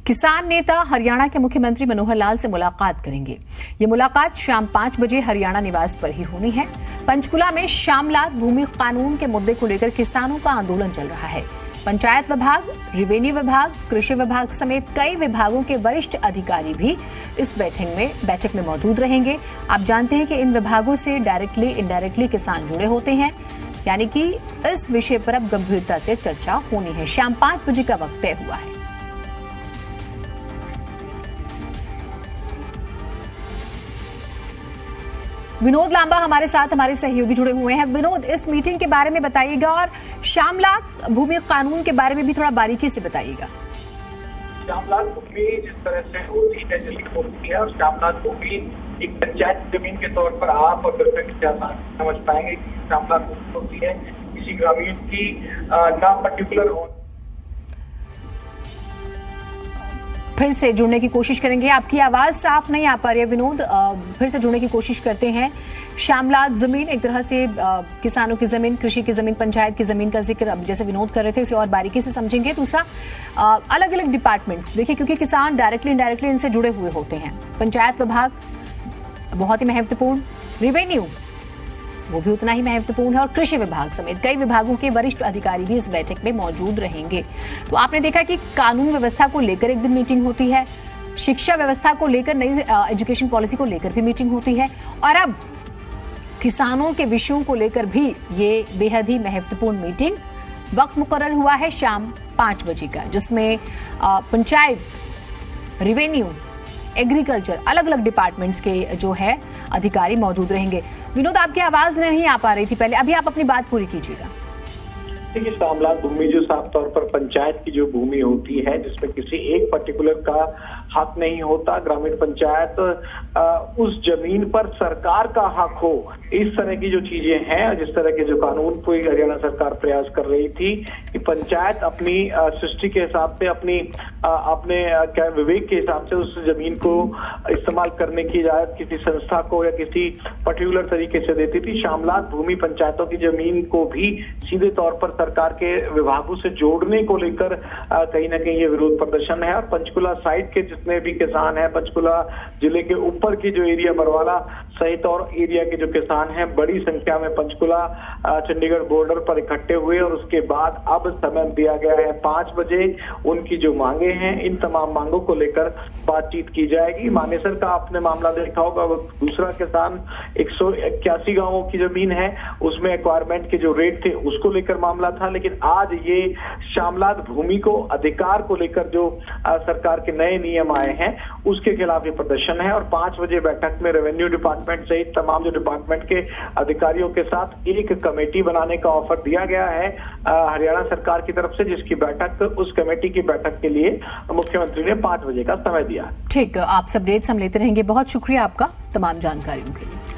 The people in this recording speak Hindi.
किसान नेता हरियाणा के मुख्यमंत्री मनोहर लाल से मुलाकात करेंगे। ये मुलाकात शाम 5 बजे हरियाणा निवास पर ही होनी है। पंचकुला में श्यामलात भूमि कानून के मुद्दे को लेकर किसानों का आंदोलन चल रहा है। पंचायत विभाग, रेवेन्यू विभाग, कृषि विभाग समेत कई विभागों के वरिष्ठ अधिकारी भी इस बैठक में मौजूद रहेंगे। आप जानते हैं कि इन विभागों से डायरेक्टली इनडायरेक्टली किसान जुड़े होते हैं, यानी कि इस विषय पर अब गंभीरता से चर्चा होनी है। शाम 5 बजे का वक्त तय हुआ है। विनोद लांबा हमारे साथ, हमारे सहयोगी जुड़े हुए हैं। विनोद, इस मीटिंग के बारे में बताइएगा और श्यामलात भूमि कानून के बारे में भी थोड़ा बारीकी से बताइएगा। श्यामलात भूमि जिस तरह से होती है, होती है और श्यामलात भूमि एक पंचायत जमीन के तौर पर आप और समझ पाएंगे कि श्यामलात भूमि होती है किसी ग्रामीण की ना पर्टिकुलर हो। फिर से जुड़ने की कोशिश करेंगे, आपकी आवाज साफ नहीं आ पा रही है विनोद, फिर से जुड़ने की कोशिश करते हैं। श्यामलात जमीन एक तरह से किसानों की जमीन, कृषि की जमीन, पंचायत की जमीन का जिक्र अब जैसे विनोद कर रहे थे, इसे और बारीकी से समझेंगे। दूसरा, अलग अलग डिपार्टमेंट्स देखिए, क्योंकि किसान डायरेक्टली इनडायरेक्टली इनसे जुड़े हुए होते हैं। पंचायत विभाग बहुत ही महत्वपूर्ण, रेवेन्यू वो भी उतना ही महत्वपूर्ण है और कृषि विभाग समेत कई विभागों के वरिष्ठ अधिकारी भी इस बैठक में मौजूद रहेंगे। तो आपने देखा कि कानून व्यवस्था को लेकर एक दिन मीटिंग होती है, शिक्षा व्यवस्था को लेकर, नई एजुकेशन पॉलिसी को लेकर भी मीटिंग होती है, और अब किसानों के विषयों को लेकर भी ये बेहद ही महत्वपूर्ण मीटिंग। वक्त मुकर्रर हुआ है शाम 5 बजे का, जिसमें पंचायत, रेवेन्यू, एग्रीकल्चर, अलग अलग डिपार्टमेंट्स के जो है अधिकारी मौजूद रहेंगे। विनोद, आपकी आवाज नहीं आ पा रही थी पहले, अभी आप अपनी बात पूरी कीजिएगा। देखिए, श्यामलात भूमि जो साफ तौर पर पंचायत की जो भूमि होती है, जिसमें किसी एक पर्टिकुलर का हक नहीं होता, ग्रामीण पंचायत उस जमीन पर सरकार का हक हो, इस तरह की जो चीजें हैं, जिस तरह के जो कानून को हरियाणा सरकार प्रयास कर रही थी कि पंचायत अपनी सृष्टि के हिसाब से, अपने क्या विवेक के हिसाब से उस जमीन को इस्तेमाल करने की इजाजत किसी संस्था को या किसी पर्टिकुलर तरीके से देती थी। श्यामलात भूमि पंचायतों की जमीन को भी सीधे तौर पर सरकार के विभागों से जोड़ने को लेकर कहीं ना कहीं ये विरोध प्रदर्शन है। और पंचकुला साइड के जितने भी किसान हैं, पंचकुला जिले के ऊपर की जो एरिया बरवाला सहित और एरिया के जो किसान हैं, बड़ी संख्या में पंचकुला चंडीगढ़ बॉर्डर पर इकट्ठे हुए और उसके बाद अब समय दिया गया है 5 बजे। उनकी जो मांगे हैं, इन तमाम मांगों को लेकर बातचीत की जाएगी। मानेसर का आपने मामला देखा होगा, दूसरा किसान 181 गांवों की जमीन है, उसमें एक्वायरमेंट के जो रेट थे उसको लेकर मामला था। लेकिन आज ये श्यामलात भूमि को अधिकार को लेकर जो सरकार के नए नियम आए हैं उसके खिलाफ ये प्रदर्शन है। और 5 बजे बैठक में रेवेन्यू डिपार्टमेंट सहित तमाम जो डिपार्टमेंट के अधिकारियों के साथ एक कमेटी बनाने का ऑफर दिया गया है हरियाणा सरकार की तरफ से, जिसकी बैठक, उस कमेटी की बैठक के लिए मुख्यमंत्री ने 5 बजे का समय दिया। ठीक, आप सब रेट हम लेते रहेंगे। बहुत शुक्रिया आपका तमाम जानकारियों के लिए।